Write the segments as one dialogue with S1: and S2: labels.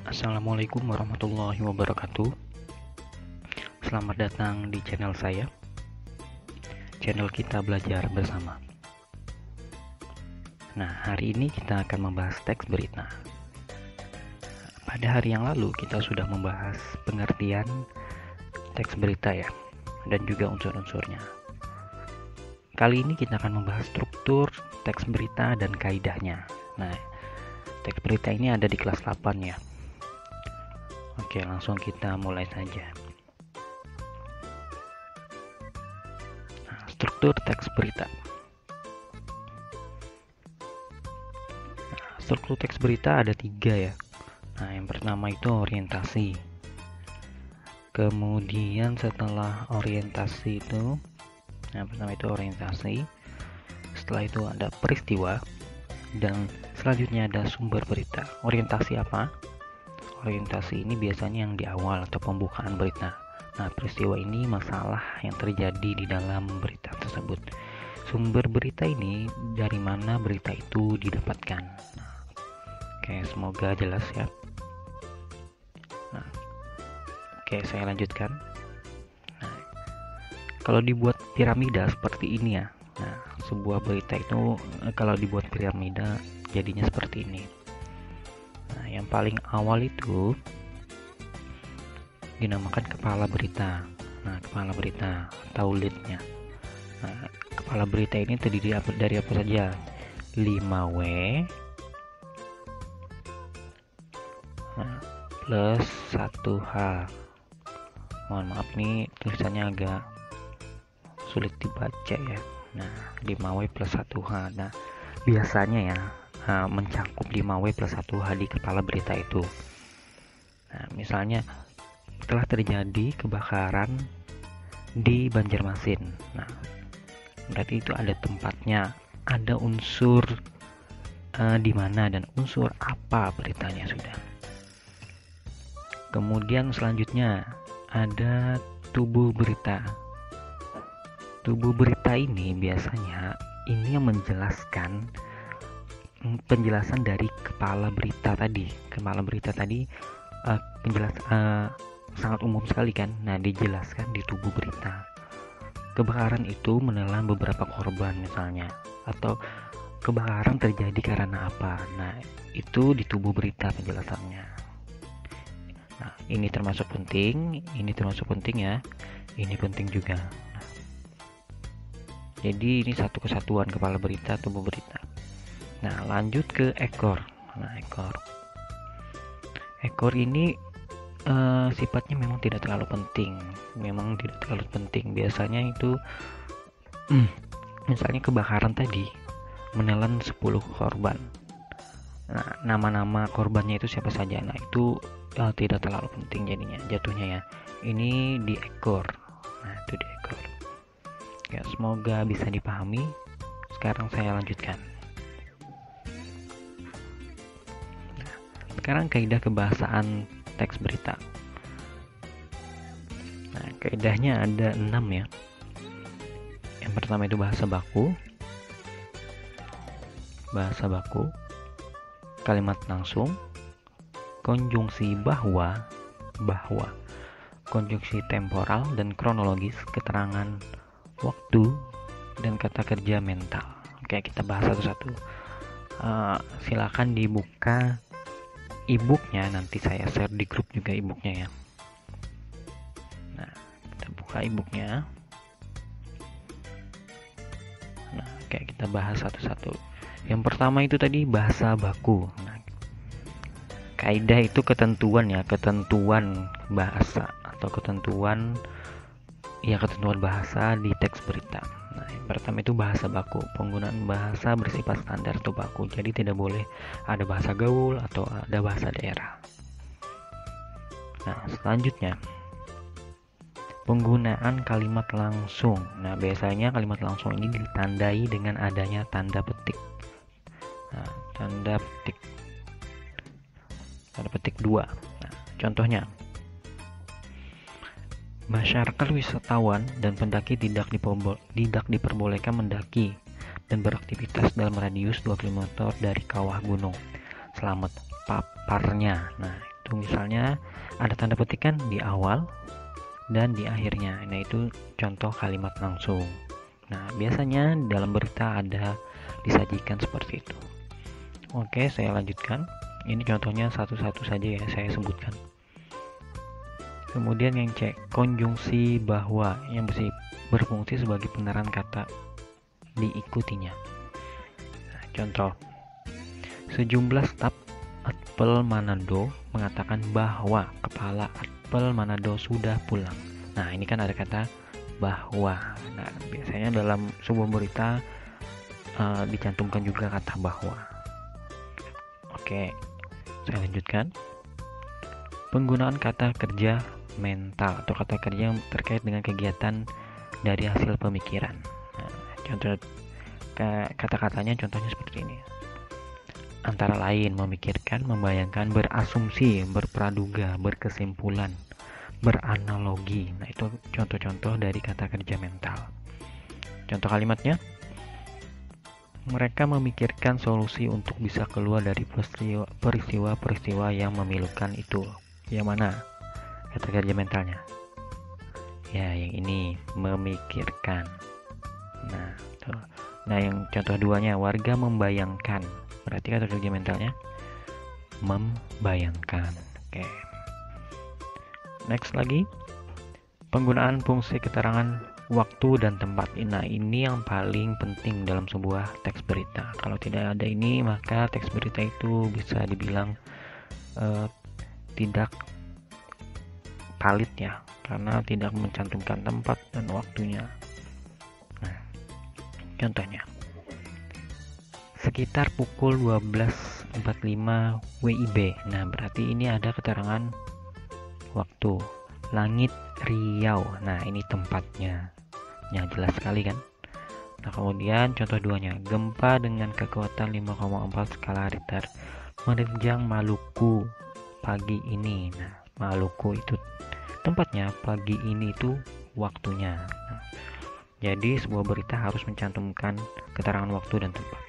S1: Assalamualaikum warahmatullahi wabarakatuh. Selamat datang di channel saya, channel kita belajar bersama. Nah, hari ini kita akan membahas teks berita. Pada hari yang lalu kita sudah membahas pengertian teks berita ya, dan juga unsur-unsurnya. Kali ini kita akan membahas struktur teks berita dan kaidahnya. Nah, teks berita ini ada di kelas 8 ya. Oke, langsung kita mulai saja. Nah, struktur teks berita. Nah, struktur teks berita ada 3 ya. Nah, yang pertama itu orientasi. Kemudian setelah orientasi itu, yang pertama itu orientasi. Setelah itu ada peristiwa. Dan selanjutnya ada sumber berita. Orientasi apa? Orientasi ini biasanya yang di awal atau pembukaan berita. Nah, peristiwa ini masalah yang terjadi di dalam berita tersebut. Sumber berita ini dari mana berita itu didapatkan. Nah, oke, semoga jelas ya. Nah, oke, saya lanjutkan. Nah, kalau dibuat piramida seperti ini ya. Nah, sebuah berita itu kalau dibuat piramida jadinya seperti ini. Nah, yang paling awal itu dinamakan kepala berita. Nah, kepala berita atau leadnya. Nah, kepala berita ini terdiri dari apa saja? 5W plus 1H. Mohon maaf nih tulisannya agak sulit dibaca ya. Nah, 5W plus 1H. Nah, biasanya ya mencakup 5W plus 1H di kepala berita itu. Nah, misalnya telah terjadi kebakaran di Banjarmasin. Nah, berarti itu ada tempatnya, ada unsur di mana dan unsur apa beritanya sudah. Kemudian selanjutnya ada tubuh berita. Tubuh berita ini biasanya ini yang menjelaskan penjelasan dari kepala berita tadi. Kepala berita tadi sangat umum sekali kan. Nah, dijelaskan di tubuh berita. Kebakaran itu menelan beberapa korban misalnya, atau kebakaran terjadi karena apa. Nah, itu di tubuh berita penjelasannya. Nah, ini termasuk penting ya. Ini penting juga. Nah, jadi ini satu kesatuan kepala berita, tubuh berita. Nah, lanjut ke ekor. Nah, ekor ini sifatnya memang tidak terlalu penting. Biasanya itu misalnya kebakaran tadi menelan 10 korban. Nah, nama-nama korbannya itu siapa saja. Nah, itu tidak terlalu penting jatuhnya ya. Ini di ekor. Nah, itu di ekor. Ya, semoga bisa dipahami. Sekarang saya lanjutkan. Sekarang kaidah kebahasaan teks berita. Nah, kaidahnya ada 6 ya. Yang pertama itu bahasa baku, kalimat langsung, konjungsi bahwa, konjungsi temporal dan kronologis, keterangan waktu, dan kata kerja mental. Oke, kita bahas satu-satu. Silakan dibuka e-booknya, nanti saya share di grup juga e-booknya ya. Nah, kita buka e-booknya. Nah, kayak kita bahas satu-satu. Yang pertama itu tadi bahasa baku. Nah, kaidah itu ketentuan bahasa atau ketentuan bahasa di teks berita. Nah, yang pertama itu bahasa baku. Penggunaan bahasa bersifat standar atau baku. Jadi tidak boleh ada bahasa gaul atau ada bahasa daerah. Nah, selanjutnya penggunaan kalimat langsung. Nah, biasanya kalimat langsung ini ditandai dengan adanya tanda petik. Nah, tanda petik 2. Nah, contohnya masyarakat wisatawan dan pendaki tidak diperbolehkan mendaki dan beraktivitas dalam radius 2 km dari kawah gunung. Selamat paparnya. Nah, itu misalnya ada tanda petikan di awal dan di akhirnya. Nah, itu contoh kalimat langsung. Nah, biasanya dalam berita ada disajikan seperti itu. Oke, saya lanjutkan. Ini contohnya satu-satu saja ya saya sebutkan. Kemudian yang C, konjungsi bahwa yang berfungsi sebagai peneran kata diikutinya. Nah, contoh, sejumlah staf Atpel Manado mengatakan bahwa kepala Atpel Manado sudah pulang. Nah, ini kan ada kata bahwa. Nah, biasanya dalam sebuah berita dicantumkan juga kata bahwa. Oke, saya lanjutkan. Penggunaan kata kerja mental atau kata kerja yang terkait dengan kegiatan dari hasil pemikiran. Nah, contoh kata-katanya contohnya seperti ini. Antara lain memikirkan, membayangkan, berasumsi, berpraduga, berkesimpulan, beranalogi. Nah, itu contoh-contoh dari kata kerja mental. Contoh kalimatnya, mereka memikirkan solusi untuk bisa keluar dari peristiwa-peristiwa yang memilukan itu. Yang mana kata kerja mentalnya? Ya, yang ini, memikirkan. Nah, tuh. Nah, yang contoh duanya, warga membayangkan. Berarti kata kerja mentalnya membayangkan. Oke. Next lagi, penggunaan fungsi keterangan waktu dan tempat. Nah, ini yang paling penting dalam sebuah teks berita. Kalau tidak ada ini, maka teks berita itu bisa dibilang tidak valid ya, karena tidak mencantumkan tempat dan waktunya. Nah, contohnya, sekitar pukul 12.45 WIB. Nah, berarti ini ada keterangan waktu. Langit Riau. Nah, ini tempatnya. Ya, jelas sekali kan? Nah, kemudian contoh duanya, gempa dengan kekuatan 5,4 skala Richter menerjang Maluku pagi ini. Nah, Maluku itu tempatnya, pagi ini itu waktunya. Nah, jadi sebuah berita harus mencantumkan keterangan waktu dan tempat.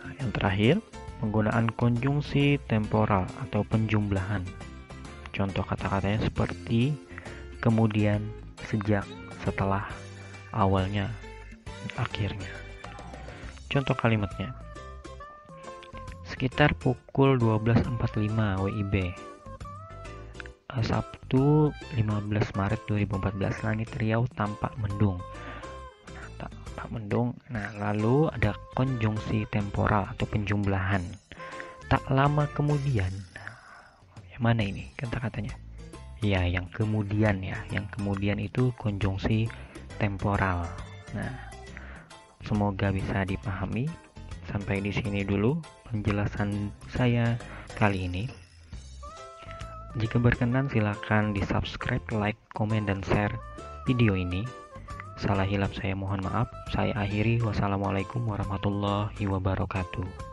S1: Nah, yang terakhir, penggunaan konjungsi temporal atau penjumlahan. Contoh kata-katanya seperti kemudian, sejak, setelah, awalnya, akhirnya. Contoh kalimatnya, sekitar pukul 12.45 WIB Sabtu 15 Maret 2014 langit Riau tampak mendung. Nah, tampak mendung. Nah, lalu ada konjungsi temporal atau penjumlahan. Tak lama kemudian. Nah, yang mana ini kata-katanya? Ya, yang kemudian ya. Yang kemudian itu konjungsi temporal. Nah, semoga bisa dipahami. Sampai di sini dulu penjelasan saya kali ini. Jika berkenan silakan di subscribe, like, komen, dan share video ini. Salah hilap saya mohon maaf. Saya akhiri. Wassalamualaikum warahmatullahi wabarakatuh.